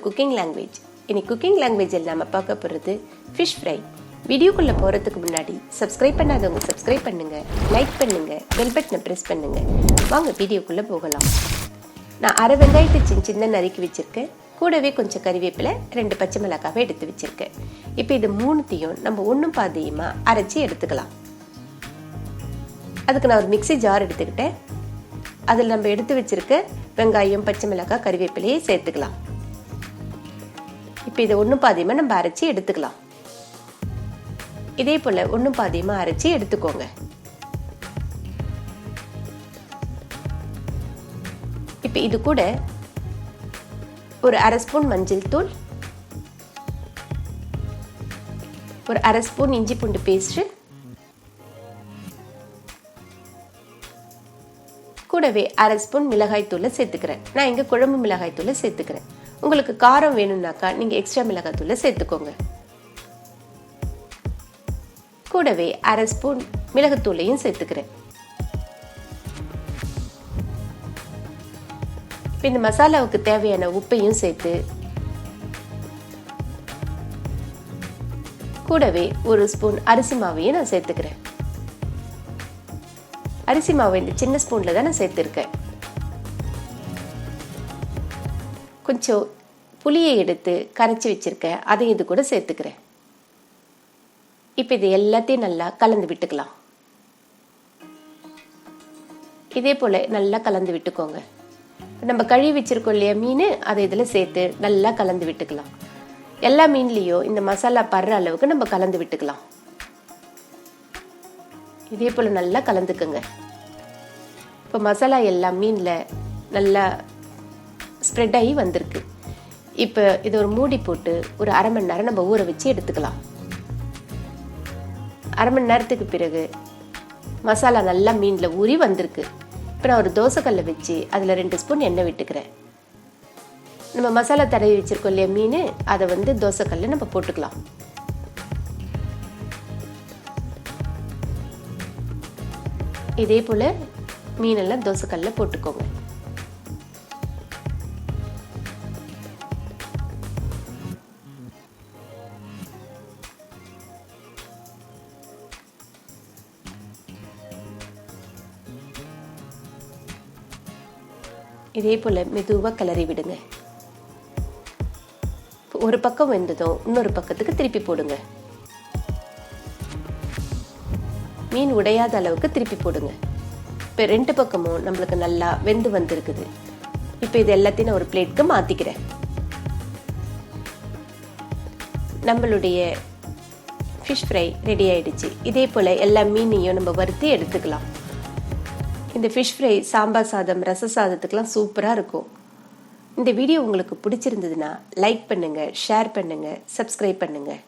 Cooking language. இன்னைக்கு cooking லாங்குவேஜில் நம்ம பார்க்க போகிறது ஃபிஷ் ஃப்ரை. வீடியோக்குள்ளே போகிறதுக்கு முன்னாடி சப்ஸ்கிரைப் பண்ணாதவங்க சப்ஸ்கிரைப் பண்ணுங்கள், லைக் பண்ணுங்கள், பெல் பட்டனை ப்ரெஸ் பண்ணுங்கள். வாங்க வீடியோக்குள்ளே போகலாம். நான் அரை வெங்காயத்தை சின்ன நறுக்கி வச்சுருக்கேன். கூடவே கொஞ்சம் கறிவேப்பிலை, 2 பச்சை மிளகாவை எடுத்து வச்சுருக்கேன். இப்போ இது மூணுத்தையும் நம்ம ஒன்றும் பாதியமாக அரைச்சி எடுத்துக்கலாம். அதுக்கு நான் ஒரு மிக்ஸி ஜார் எடுத்துக்கிட்டேன். அதில் நம்ம எடுத்து வச்சுருக்க வெங்காயம், பச்சை மிளகாய், கறிவேப்பிலையை சேர்த்துக்கலாம். இப்போ இதை ஒன்றும் பாதியமாக நம்ம அரைச்சி எடுத்துக்கலாம். இதே போல் ஒன்றும் பாதியமாக அரைச்சி எடுத்துக்கோங்க. இப்போ இது கூட ஒரு அரை ஸ்பூன் மஞ்சள் தூள், ஒரு அரை ஸ்பூன் இஞ்சி பூண்டு பேஸ்ட்டு, கூடவே அரை ஸ்பூன் மிளகாய் தூளை சேர்த்துக்கிறேன். நான் இங்கே குழம்பு மிளகாய் தூளை சேர்த்துக்கிறேன். உங்களுக்கு காரம் வேணும்னாக்கா நீங்கள் எக்ஸ்ட்ரா மிளகாய் தூளை சேர்த்துக்கோங்க. கூடவே அரை ஸ்பூன் மிளகுத்தூளையும் சேர்த்துக்கிறேன். இந்த மசாலாவுக்கு தேவையான உப்பையும் சேர்த்து கூடவே ஒரு ஸ்பூன் அரிசி மாவையும் நான் சேர்த்துக்கிறேன். அரிசி மாவை இந்த சின்ன ஸ்பூன்ல தான் நான் சேர்த்துருக்கேன். கொஞ்சம் புளியை எடுத்து கரைச்சி வச்சிருக்கேன், அதையும் இது கூட சேர்த்துக்கிறேன். இப்போ இது எல்லாத்தையும் நல்லா கலந்து விட்டுக்கலாம். இதே போல நல்லா கலந்து விட்டுக்கோங்க. நம்ம கழுவி வச்சிருக்கோம் இல்லையா மீன், அதை இதில் சேர்த்து நல்லா கலந்து விட்டுக்கலாம். எல்லா மீன்லேயும் இந்த மசாலா படுற அளவுக்கு நம்ம கலந்து விட்டுக்கலாம். இதே போல் நல்லா கலந்துக்குங்க. இப்போ மசாலா எல்லாம் மீனில் நல்லா ஸ்ப்ரெட் ஆகி வந்திருக்கு. இப்போ இது ஒரு மூடி போட்டு ஒரு அரை மணி நேரம் நம்ம ஊற வச்சு எடுத்துக்கலாம். அரை மணி நேரத்துக்கு பிறகு மசாலா நல்லா மீனில் ஊறி வந்திருக்கு. இப்போ நான் ஒரு தோசைக்கல்லை வச்சு அதில் 2 ஸ்பூன் எண்ணெய் விட்டுக்கிறேன். நம்ம மசாலா தடவி வச்சுருக்கோம் இல்லையா மீன், அதை தோசைக்கல்ல நம்ம போட்டுக்கலாம். இதே போல் மீனெல்லாம் தோசைக்கல்ல போட்டுக்கோங்க. இதே போல் மெதுவாக கிளறி விடுங்க. ஒரு பக்கம் வெந்ததும் இன்னொரு பக்கத்துக்கு திருப்பி போடுங்க. மீன் உடையாத அளவுக்கு திருப்பி போடுங்க. இப்போ 2 பக்கமும் நம்மளுக்கு நல்லா வெந்து வந்திருக்குது. இப்போ இது எல்லாத்தையும் நான் ஒரு பிளேட்க்கு மாற்றிக்கிறேன். நம்மளுடைய ஃபிஷ் ஃப்ரை ரெடி ஆயிடுச்சு. இதே போல் எல்லா மீனையும் நம்ம வறுத்து எடுத்துக்கலாம். இந்த ஃபிஷ் ஃப்ரை சாம்பார் சாதம், ரச சாதத்துக்கெலாம் சூப்பராக இருக்கும். இந்த வீடியோ உங்களுக்கு பிடிச்சிருந்ததுன்னா லைக் பண்ணுங்கள், ஷேர் பண்ணுங்கள், சப்ஸ்கிரைப் பண்ணுங்கள்.